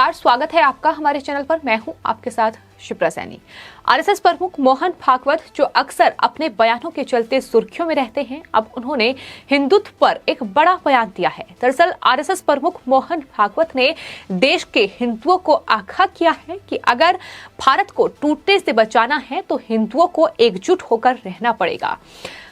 नमस्कार, स्वागत है आपका हमारे चैनल पर। मैं हूं आपके साथ शिप्रा सैनी। आरएसएस प्रमुख मोहन भागवत जो अक्सर अपने बयानों के चलते सुर्खियों में रहते हैं, अब उन्होंने हिंदुत्व पर एक बड़ा बयान दिया है। दरअसल आरएसएस प्रमुख मोहन भागवत ने देश के हिंदुओं को आगाह किया है कि अगर भारत को टूटने से बचाना है तो हिंदुओं को एकजुट होकर रहना पड़ेगा।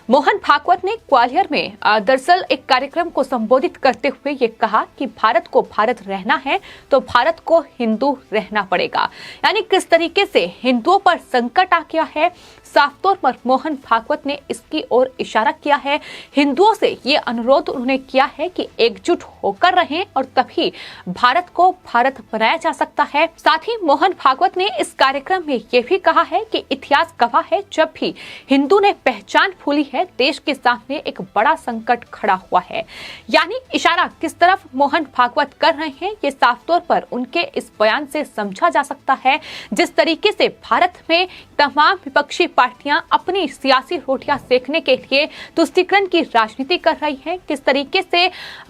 मोहन भागवत ने ग्वालियर में दरअसल एक कार्यक्रम को संबोधित करते हुए ये कहा कि भारत को भारत रहना है तो भारत को हिंदू रहना पड़ेगा। यानी किस तरीके से हिंदुओं पर संकट आ गया है, साफ तौर पर मोहन भागवत ने इसकी ओर इशारा किया है। हिंदुओं से ये अनुरोध उन्होंने किया है कि एकजुट होकर रहें और तभी भारत को भारत बनाया जा सकता है। साथ ही मोहन भागवत ने इस कार्यक्रम में ये भी कहा है कि इतिहास गवाह है, जब भी हिंदू ने पहचान भूली है देश के सामने एक बड़ा संकट खड़ा हुआ है। यानी इशारा किस तरफ मोहन भागवत कर रहे हैं ये साफ तौर पर उनके इस बयान से समझा जा सकता है। जिस तरीके से भारत में तमाम विपक्षी पार्टियां अपनी सियासी रोटियां सेकने के लिए तुष्टीकरण की राजनीति कर रही हैं, किस तरीके से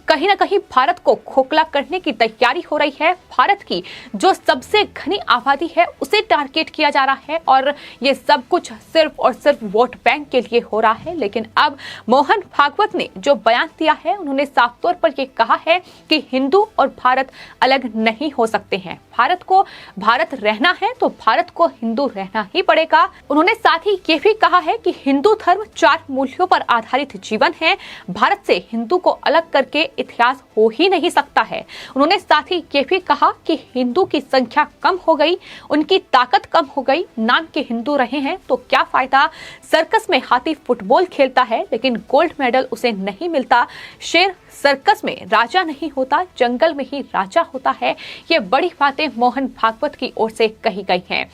कहीं ना कहीं भारत को खोखला करने की तैयारी हो रही है। भारत की जो सबसे घनी आबादी है उसे टारगेट किया जा रहा है और ये सब कुछ सिर्फ और सिर्फ वोट बैंक के लिए हो रहा है। लेकिन अब मोहन भागवत ने जो बयान दिया है, उन्होंने साफ तौर पर यह कहा है कि हिंदू और भारत अलग नहीं हो सकते हैं। भारत को भारत रहना है तो भारत को हिंदू रहना ही पड़ेगा। उन्होंने साथ ही ये भी कहा है कि हिंदू धर्म 4 मूल्यों पर आधारित जीवन है। भारत से हिंदू को अलग करके इतिहास हो ही नहीं सकता है। उन्होंने साथ ही ये भी कहा कि हिंदू की संख्या कम हो गई, उनकी ताकत कम हो गई, नाम के हिंदू रहे हैं तो क्या फायदा। सर्कस में हाथी फुटबॉल खेलता है लेकिन गोल्ड मेडल उसे नहीं मिलता। शेर सर्कस में राजा नहीं होता, जंगल में ही राजा होता है। ये बड़ी बातें मोहन भागवत की ओर से कही गई हैं।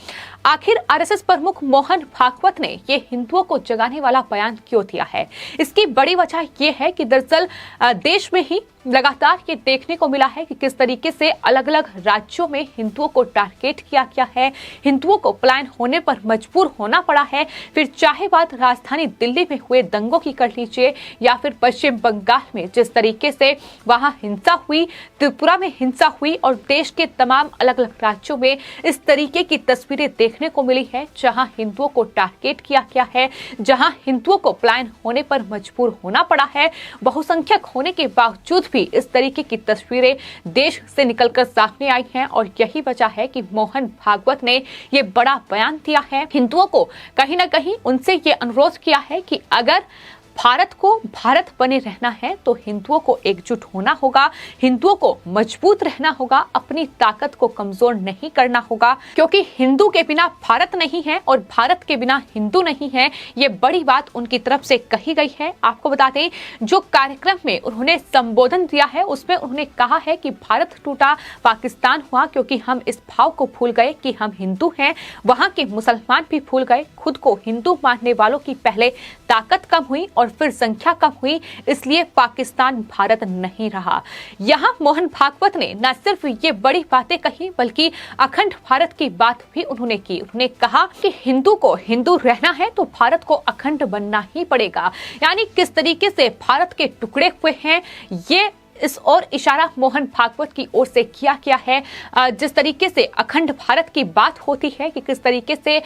आखिर आरएसएस प्रमुख मोहन भागवत ने ये हिंदुओं को जगाने वाला बयान क्यों दिया है? इसकी बड़ी वजह यह है कि दरअसल देश में ही लगातार ये देखने को मिला है कि किस तरीके से अलग अलग राज्यों में हिंदुओं को टारगेट किया गया है, हिंदुओं को पलायन होने पर मजबूर होना पड़ा है। फिर चाहे बात राजधानी दिल्ली में हुए दंगों की कर लीजिए या फिर पश्चिम बंगाल में जिस तरीके से वहां हिंसा हुई, त्रिपुरा में हिंसा हुई और देश के तमाम अलग अलग राज्यों में इस तरीके की तस्वीरें देखने को मिली है जहां हिंदुओं को टारगेट किया गया है, जहां हिंदुओं को पलायन होने पर मजबूर होना पड़ा है। बहुसंख्यक होने के बावजूद भी इस तरीके की तस्वीरें देश से निकलकर सामने आई हैं और यही वजह है कि मोहन भागवत ने ये बड़ा बयान दिया है। हिंदुओं को कहीं ना कहीं उनसे ये अनुरोध किया है कि अगर भारत को भारत बने रहना है तो हिंदुओं को एकजुट होना होगा, हिंदुओं को मजबूत रहना होगा, अपनी ताकत को कमजोर नहीं करना होगा, क्योंकि हिंदू के बिना भारत नहीं है और भारत के बिना हिंदू नहीं है। ये बड़ी बात उनकी तरफ से कही गई है। आपको बता दें, जो कार्यक्रम में उन्होंने संबोधन दिया है उसमें उन्होंने कहा है कि भारत टूटा, पाकिस्तान हुआ क्योंकि हम इस भाव को भूल गए कि हम हिंदू हैं। वहां के मुसलमान भी भूल गए, खुद को हिंदू मानने वालों की पहले ताकत कम हुई और फिर संख्या कम हुई, इसलिए पाकिस्तान भारत नहीं रहा। यहाँ मोहन भागवत ने न सिर्फ ये बड़ी बातें कही बल्कि अखंड भारत की बात भी उन्होंने की। उन्होंने कहा कि हिंदू को हिंदू रहना है तो भारत को अखंड बनना ही पड़ेगा। यानी किस तरीके से भारत के टुकड़े हुए हैं, ये इस और इशारा मोहन भागवत की ओर से किया गया है। जिस तरीके से अखंड भारत की बात होती है कि किस तरीके से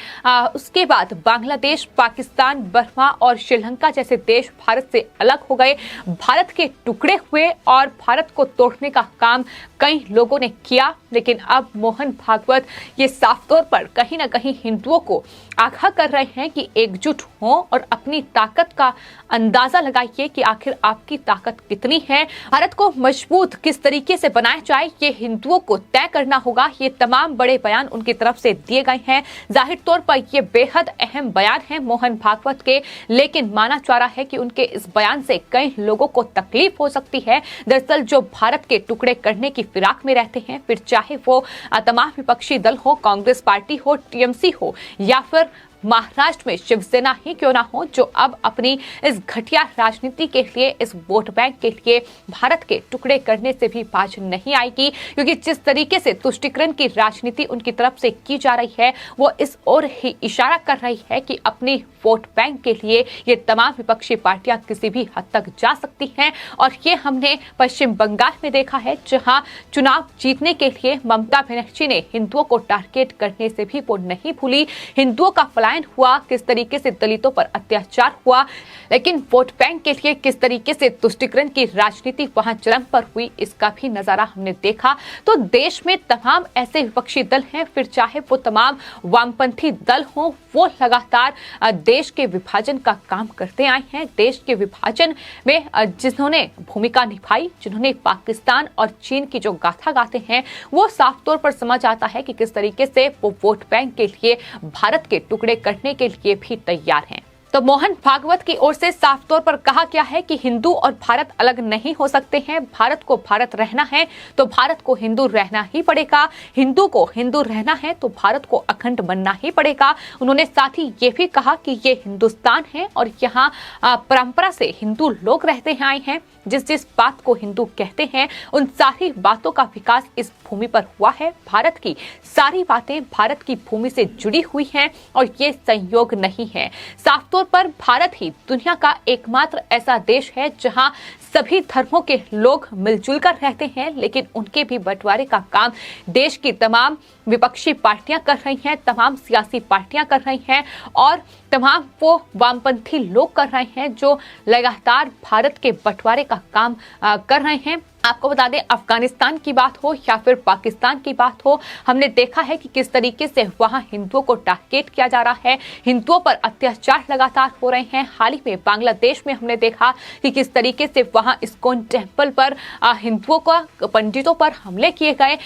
उसके बाद बांग्लादेश, पाकिस्तान, बर्मा और श्रीलंका जैसे देश भारत से अलग हो गए, भारत के टुकड़े हुए और भारत को तोड़ने का काम कई लोगों ने किया। लेकिन अब मोहन भागवत ये साफ तौर पर कहीं ना कहीं हिंदुओं को आगाह कर रहे हैं कि एकजुट हों और अपनी ताकत का अंदाजा लगाइए कि आखिर आपकी ताकत कितनी है। भारत को मजबूत किस तरीके से बनाया जाए ये हिंदुओं को तय करना होगा। ये तमाम बड़े बयान उनकी तरफ से दिए गए हैं। जाहिर तौर पर ये बेहद अहम बयान है मोहन भागवत के, लेकिन माना जा रहा है कि उनके इस बयान से कई लोगों को तकलीफ हो सकती है। दरअसल जो भारत के टुकड़े करने की फिराक में रहते हैं, फिर चाहे वो तमाम विपक्षी दल हो, कांग्रेस पार्टी हो, टीएमसी हो या फिर महाराष्ट्र में शिवसेना ही क्यों ना हो, जो अब अपनी इस घटिया राजनीति के लिए, इस वोट बैंक के लिए भारत के टुकड़े करने से भी बाज नहीं आएगी। क्योंकि जिस तरीके से तुष्टीकरण की राजनीति उनकी तरफ से की जा रही है, वो इस ओर ही इशारा कर रही है कि अपनी वोट बैंक के लिए ये तमाम विपक्षी पार्टियां किसी भी हद तक जा सकती हैं। और ये हमने पश्चिम बंगाल में देखा है, जहां चुनाव जीतने के लिए ममता बनर्जी ने हिंदुओं को टारगेट करने से भी वो नहीं भूली। हिंदुओं का पलायन हुआ, किस तरीके से दलितों पर अत्याचार हुआ, लेकिन वोट बैंक के लिए किस तरीके से तुष्टीकरण की राजनीति वहां चरम पर हुई, इसका भी नजारा हमने देखा। तो देश में तमाम ऐसे विपक्षी दल हैं, फिर चाहे वो तमाम वामपंथी दल हों, वो लगातार देश के विभाजन का काम करते आए हैं। देश के विभाजन में जिन्होंने भूमिका निभाई, जिन्होंने पाकिस्तान और चीन की जो गाथा गाते हैं, वो साफ तौर पर समझ आता है कि किस तरीके से वो वोट बैंक के लिए भारत के टुकड़े करने के लिए भी तैयार हैं। तो मोहन भागवत की ओर से साफ तौर पर कहा गया है कि हिंदू और भारत अलग नहीं हो सकते हैं। भारत को भारत रहना है तो भारत को हिंदू रहना ही पड़ेगा, हिंदू को हिंदू रहना है तो भारत को अखंड बनना ही पड़ेगा। उन्होंने साथ ही ये भी कहा कि ये हिंदुस्तान है और यहाँ परंपरा से हिंदू लोग रहते आए हैं। जिस जिस बात को हिंदू कहते हैं, उन सारी बातों का विकास इस भूमि पर हुआ है। भारत की सारी बातें भारत की भूमि से जुड़ी हुई हैं और ये संयोग नहीं है। साफ तौर पर भारत ही दुनिया का एकमात्र ऐसा देश है जहां सभी धर्मों के लोग मिलजुल कर रहते हैं, लेकिन उनके भी बंटवारे का काम देश की तमाम विपक्षी पार्टियां कर रही हैं, तमाम सियासी पार्टियां कर रही हैं और तमाम वो वामपंथी लोग कर रहे हैं जो लगातार भारत के बंटवारे का काम कर रहे हैं। आपको बता दें, अफगानिस्तान की बात हो या फिर पाकिस्तान की बात हो, हमने देखा है कि किस तरीके से वहां हिंदुओं को टारगेट किया जा रहा है, हिंदुओं पर अत्याचार लगातार हो रहे हैं। हाल ही में बांग्लादेश में हमने देखा कि किस तरीके से वहां इस्कॉन टेम्पल पर हिंदुओं का पंडितों पर हमले किए गए।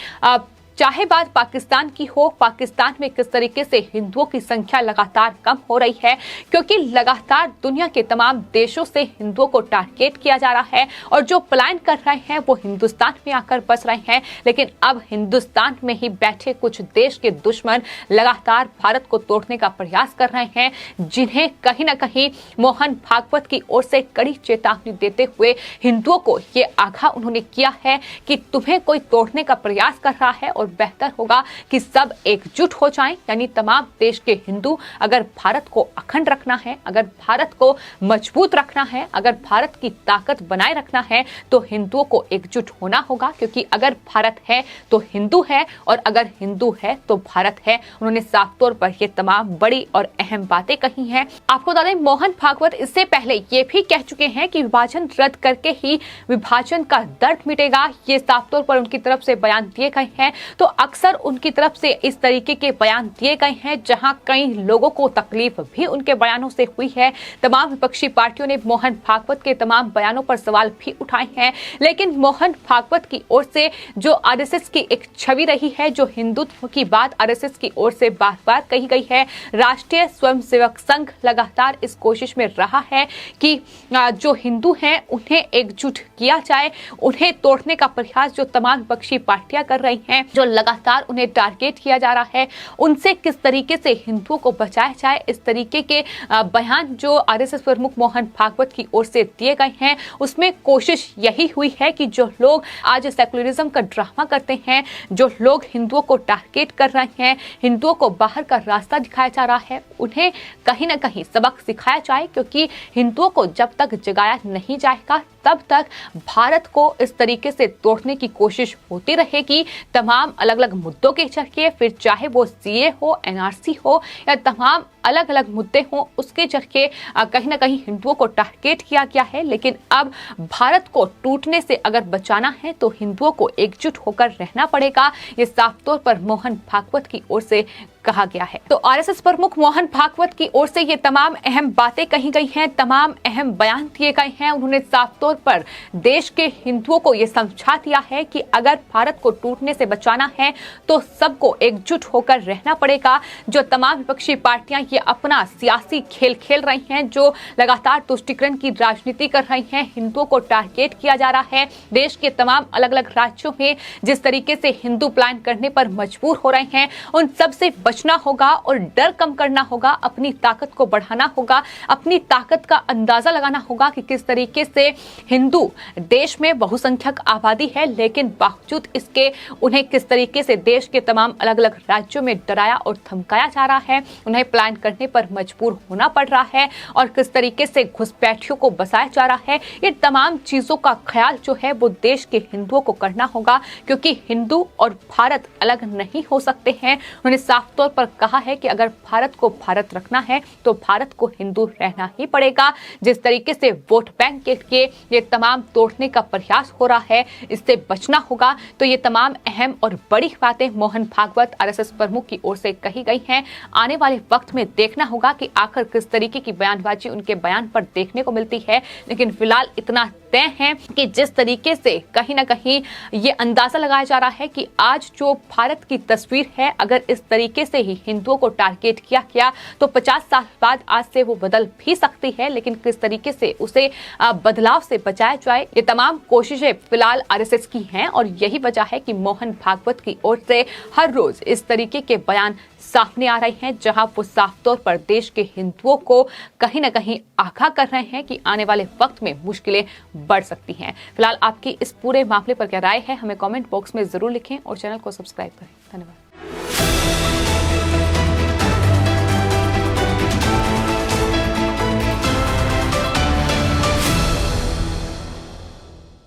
चाहे बात पाकिस्तान की हो, पाकिस्तान में किस तरीके से हिंदुओं की संख्या लगातार कम हो रही है, क्योंकि लगातार दुनिया के तमाम देशों से हिंदुओं को टारगेट किया जा रहा है और जो पलायन कर रहे हैं वो हिंदुस्तान में आकर बस रहे हैं। लेकिन अब हिंदुस्तान में ही बैठे कुछ देश के दुश्मन लगातार भारत को तोड़ने का प्रयास कर रहे हैं, जिन्हें कहीं ना कहीं मोहन भागवत की ओर से कड़ी चेतावनी देते हुए हिंदुओं को ये आगाह उन्होंने किया है कि तुम्हें कोई तोड़ने का प्रयास कर रहा है और बेहतर होगा कि सब एकजुट हो जाएं। यानी तमाम देश के हिंदू, अगर भारत को अखंड रखना है, अगर भारत को मजबूत रखना है, अगर भारत की ताकत बनाए रखना है, तो हिंदुओं को एकजुट होना होगा। क्योंकि अगर भारत है तो हिंदू है और अगर हिंदू है तो भारत है। उन्होंने साफ तौर पर ये तमाम बड़ी और अहम बातें कही हैं। आपको बता दें, मोहन भागवत इससे पहले ये भी कह चुके हैं कि विभाजन रद्द करके ही विभाजन का दर्द मिटेगा। ये साफ तौर पर उनकी तरफ से बयान दिए गए हैं। तो अक्सर उनकी तरफ से इस तरीके के बयान दिए गए हैं जहां कई लोगों को तकलीफ भी उनके बयानों से हुई है। तमाम विपक्षी पार्टियों ने मोहन भागवत के तमाम बयानों पर सवाल भी उठाए हैं, लेकिन मोहन भागवत की ओर से जो आरएसएस की एक छवि रही है, जो हिंदुत्व की बात आरएसएस की ओर से बार बार कही गई है, राष्ट्रीय स्वयंसेवक संघ लगातार इस कोशिश में रहा है कि जो हिंदू हैं उन्हें एकजुट किया जाए, उन्हें तोड़ने का प्रयास जो तमाम विपक्षी पार्टियां कर रही हैं, जो लगातार उन्हें टारगेट किया जा रहा है, उनसे किस तरीके से हिंदुओं को बचाया जाए। इस तरीके के बयान जो आरएसएस प्रमुख मोहन भागवत की ओर से दिए गए हैं, उसमें कोशिश यही हुई है कि जो लोग आज सेकुलरिज्म का ड्रामा करते हैं, जो लोग हिंदुओं को टारगेट कर रहे हैं, हिंदुओं को बाहर का रास्ता दिखाया जा रहा है, उन्हें कहीं ना कहीं सबक सिखाया जाए। क्योंकि हिंदुओं को जब तक जगाया नहीं जाएगा तब तक भारत को इस तरीके से तोड़ने की कोशिश होती रहेगी। तमाम अलग अलग मुद्दों के जरिए, फिर चाहे वो सीए हो, एनआरसी हो या तमाम अलग अलग मुद्दे हों, उसके जरिए कहीं ना कहीं हिंदुओं को टारगेट किया गया है। लेकिन अब भारत को टूटने से अगर बचाना है तो हिंदुओं को एकजुट होकर रहना पड़ेगा। ये साफ तौर पर मोहन भागवत की ओर से कहा गया है। तो आरएसएस प्रमुख मोहन भागवत की ओर से ये तमाम अहम बातें कही गई हैं, तमाम अहम बयान दिए गए हैं। उन्होंने साफ तौर पर देश के हिंदुओं को ये समझा दिया है कि अगर भारत को टूटने से बचाना है तो सबको एकजुट होकर रहना पड़ेगा। जो तमाम विपक्षी पार्टियां ये अपना सियासी खेल खेल रही हैं, जो लगातार तुष्टीकरण की राजनीति कर रही हैं। हिंदुओं को टारगेट किया जा रहा है। देश के तमाम अलग अलग राज्यों में जिस तरीके से हिंदू प्लान करने पर मजबूर हो रहे हैं, उन सब से बचना होगा और डर कम करना होगा। अपनी ताकत को बढ़ाना होगा, अपनी ताकत का अंदाजा लगाना होगा कि किस तरीके से हिंदू देश में बहुसंख्यक आबादी है, लेकिन बावजूद इसके उन्हें किस तरीके से देश के तमाम अलग अलग राज्यों में डराया और धमकाया जा रहा है, उन्हें प्लान करने पर मजबूर होना पड़ रहा है और किस तरीके से घुसपैठियों को बसाया जा रहा है। ये तमाम चीजों का ख्याल जो है वो देश के हिंदुओं को करना होगा, क्योंकि हिंदू और भारत अलग नहीं हो सकते हैं। उन्होंने साफ तौर पर कहा है कि अगर भारत को भारत रखना है तो भारत को हिंदू रहना ही पड़ेगा। जिस तरीके से वोट बैंक के ये तमाम तोड़ने का प्रयास हो रहा है, इससे बचना होगा। तो ये तमाम अहम और बड़ी बातें मोहन भागवत आरएसएस प्रमुख की ओर से कही गई हैं। आने वाले वक्त में देखना होगा कि आखिर किस तरीके की बयानबाजी उनके बयान पर देखने को मिलती है, लेकिन फिलहाल इतना तय है कि जिस तरीके से कहीं ना कहीं ये अंदाजा लगाया जा रहा है कि आज जो भारत की तस्वीर है, अगर इस तरीके से ही हिंदुओं को टारगेट किया गया तो 50 साल बाद आज से वो बदल भी सकती है, लेकिन किस तरीके से उसे बदलाव से बचाया जाए, ये तमाम कोशिशें फिलहाल आरएसएस की हैं। और यही वजह है कि मोहन भागवत की ओर से हर रोज इस तरीके के बयान सामने आ रहे हैं, जहां वो साफ तौर पर देश के हिंदुओं को कहीं ना कहीं आगाह कर रहे हैं कि आने वाले वक्त में मुश्किलें बढ़ सकती हैं। फिलहाल आपकी इस पूरे मामले पर क्या राय है, हमें कमेंट बॉक्स में जरूर लिखें और चैनल को सब्सक्राइब करें। धन्यवाद।